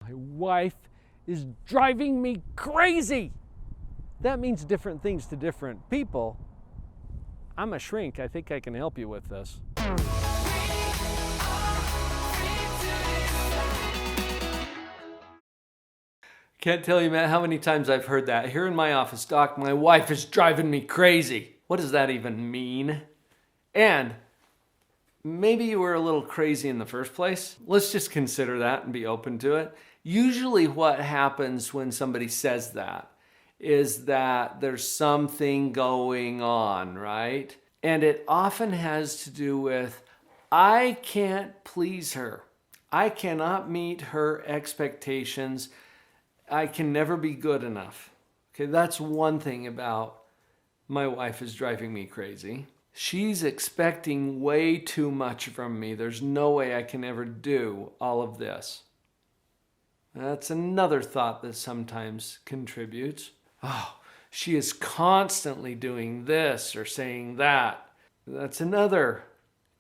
My wife is driving me crazy. That means different things to different people. I'm a shrink. I think I can help you with this. Can't tell you, Matt, how many times I've heard that. Here in my office, Doc, my wife is driving me crazy. What does that even mean? And maybe you were a little crazy in the first place. Let's just consider that and be open to it. Usually what happens when somebody says that is that there's something going on, right? And it often has to do with, I can't please her. I cannot meet her expectations. I can never be good enough. Okay, that's one thing about my wife is driving me crazy. She's expecting way too much from me. There's no way I can ever do all of this. That's another thought that sometimes contributes. Oh, she is constantly doing this or saying that. That's another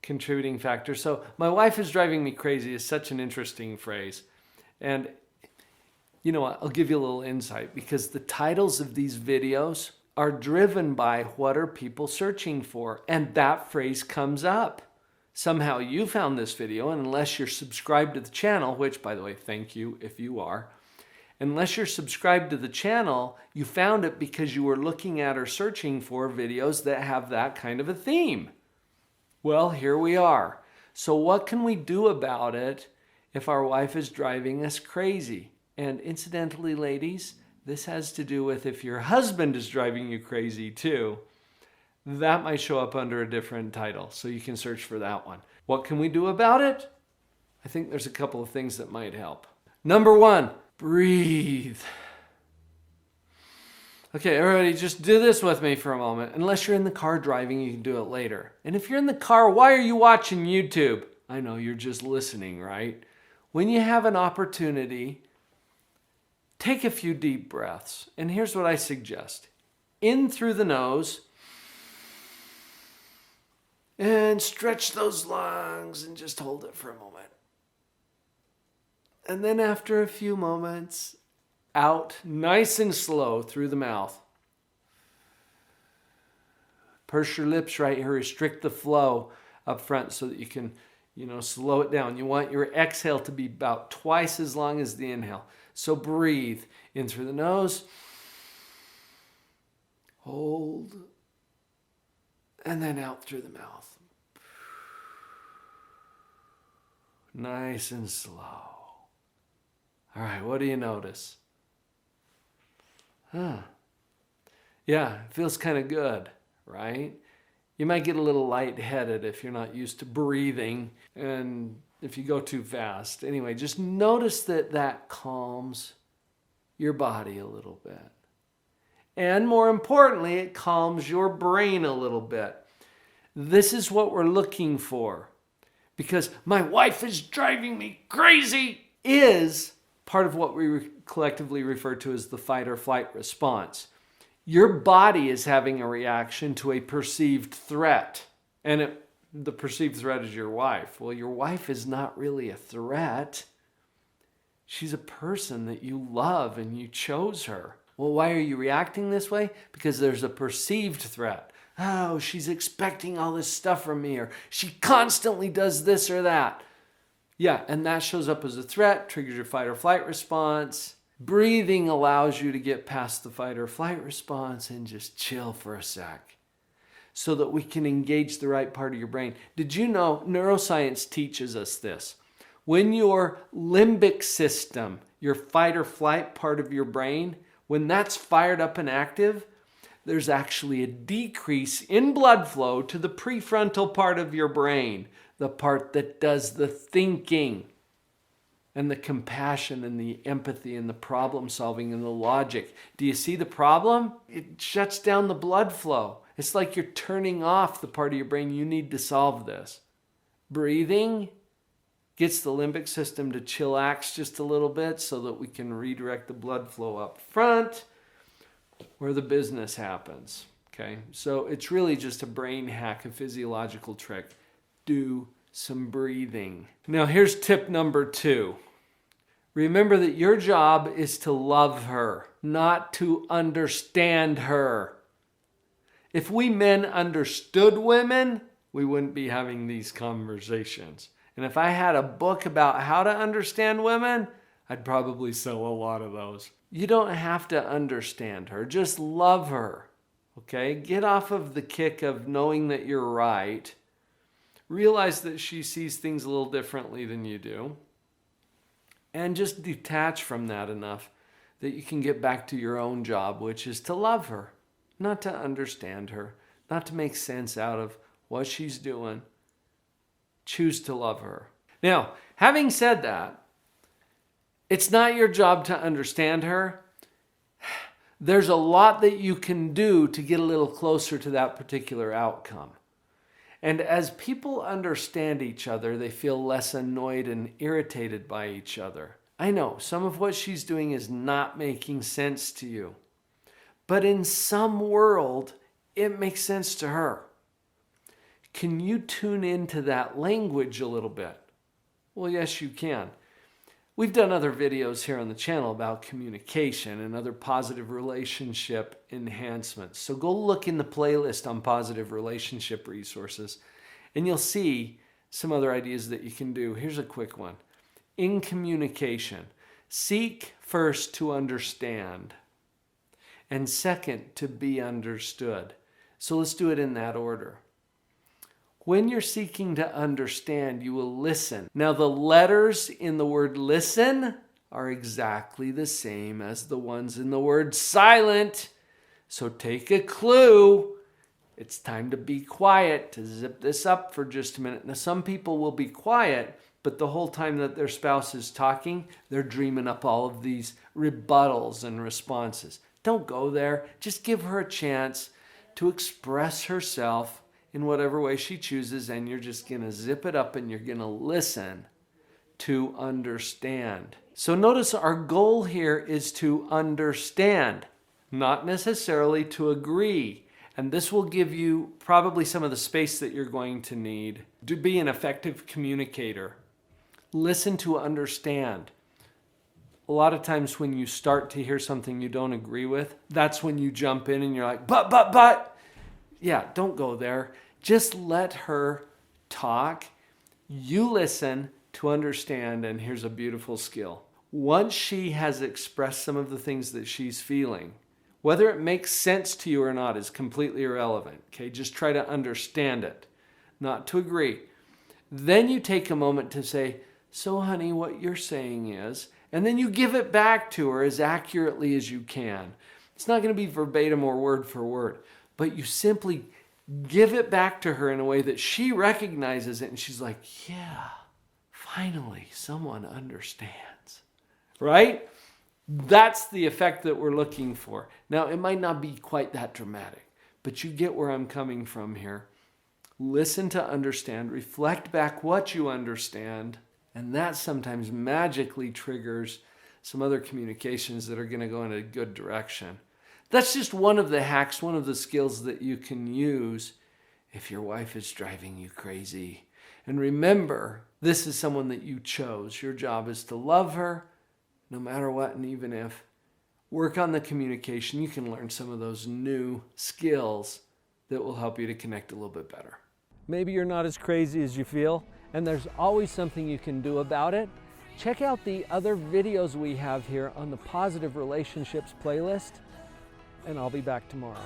contributing factor. So my wife is driving me crazy is such an interesting phrase. And you know what? I'll give you a little insight because the titles of these videos are driven by what are people searching for, and that phrase comes up. Somehow you found this video, and unless you're subscribed to the channel, which by the way, thank you if you are, unless you're subscribed to the channel, you found it because you were looking at or searching for videos that have that kind of a theme. Well, here we are. So what can we do about it if our wife is driving us crazy? And incidentally, ladies, this has to do with if your husband is driving you crazy too. That might show up under a different title, so you can search for that one. What can we do about it? I think there's a couple of things that might help. Number one, breathe. Okay, everybody, just do this with me for a moment. Unless you're in the car driving, you can do it later. And if you're in the car, why are you watching YouTube? I know, you're just listening, right? When you have an opportunity, take a few deep breaths. And here's what I suggest. In through the nose. And stretch those lungs and just hold it for a moment. And then after a few moments, out nice and slow through the mouth. Purse your lips right here. Restrict the flow up front so that you can, slow it down. You want your exhale to be about twice as long as the inhale. So breathe in through the nose. Hold. And then out through the mouth. Nice and slow. All right, what do you notice? Yeah, it feels kind of good, right? You might get a little lightheaded if you're not used to breathing and if you go too fast. Anyway, just notice that calms your body a little bit. And more importantly, it calms your brain a little bit. This is what we're looking for. Because my wife is driving me crazy is part of what we collectively refer to as the fight or flight response. Your body is having a reaction to a perceived threat. And the perceived threat is your wife. Well, your wife is not really a threat. She's a person that you love and you chose her. Well, why are you reacting this way? Because there's a perceived threat. Oh, she's expecting all this stuff from me, or she constantly does this or that. Yeah, and that shows up as a threat, triggers your fight or flight response. Breathing allows you to get past the fight or flight response and just chill for a sec so that we can engage the right part of your brain. Did you know neuroscience teaches us this? When your limbic system, your fight or flight part of your brain, when that's fired up and active, there's actually a decrease in blood flow to the prefrontal part of your brain, the part that does the thinking and the compassion and the empathy and the problem solving and the logic. Do you see the problem? It shuts down the blood flow. It's like you're turning off the part of your brain. You need to solve this. Breathing gets the limbic system to chillax just a little bit so that we can redirect the blood flow up front where the business happens. Okay, so it's really just a brain hack, a physiological trick. Do some breathing. Now here's tip number 2. Remember that your job is to love her, not to understand her. If we men understood women, we wouldn't be having these conversations. And if I had a book about how to understand women, I'd probably sell a lot of those. You don't have to understand her. Just love her. Okay? Get off of the kick of knowing that you're right. Realize that she sees things a little differently than you do. And just detach from that enough that you can get back to your own job, which is to love her, not to understand her, not to make sense out of what she's doing. Choose to love her. Now, having said that, it's not your job to understand her. There's a lot that you can do to get a little closer to that particular outcome. And as people understand each other, they feel less annoyed and irritated by each other. I know some of what she's doing is not making sense to you, but in some world, it makes sense to her. Can you tune into that language a little bit? Well, yes, you can. We've done other videos here on the channel about communication and other positive relationship enhancements. So go look in the playlist on positive relationship resources and you'll see some other ideas that you can do. Here's a quick one. In communication, seek first to understand and second to be understood. So let's do it in that order. When you're seeking to understand, you will listen. Now, the letters in the word listen are exactly the same as the ones in the word silent. So take a clue. It's time to be quiet, to zip this up for just a minute. Now, some people will be quiet, but the whole time that their spouse is talking, they're dreaming up all of these rebuttals and responses. Don't go there. Just give her a chance to express herself in whatever way she chooses, and you're just going to zip it up and you're going to listen to understand. So notice our goal here is to understand, not necessarily to agree. And this will give you probably some of the space that you're going to need to be an effective communicator. Listen to understand. A lot of times when you start to hear something you don't agree with, that's when you jump in and you're like, but. Yeah, don't go there. Just let her talk. You listen to understand, and here's a beautiful skill. Once she has expressed some of the things that she's feeling, whether it makes sense to you or not is completely irrelevant. Okay, just try to understand it, not to agree. Then you take a moment to say, so honey, what you're saying is, and then you give it back to her as accurately as you can. It's not going to be verbatim or word for word, but you simply give it back to her in a way that she recognizes it and she's like, yeah, finally someone understands, right? That's the effect that we're looking for. Now, it might not be quite that dramatic, but you get where I'm coming from here. Listen to understand, reflect back what you understand, and that sometimes magically triggers some other communications that are going to go in a good direction. That's just one of the hacks, one of the skills that you can use if your wife is driving you crazy. And remember, this is someone that you chose. Your job is to love her no matter what, and even if. Work on the communication. You can learn some of those new skills that will help you to connect a little bit better. Maybe you're not as crazy as you feel, and there's always something you can do about it. Check out the other videos we have here on the Positive Relationships playlist. And I'll be back tomorrow.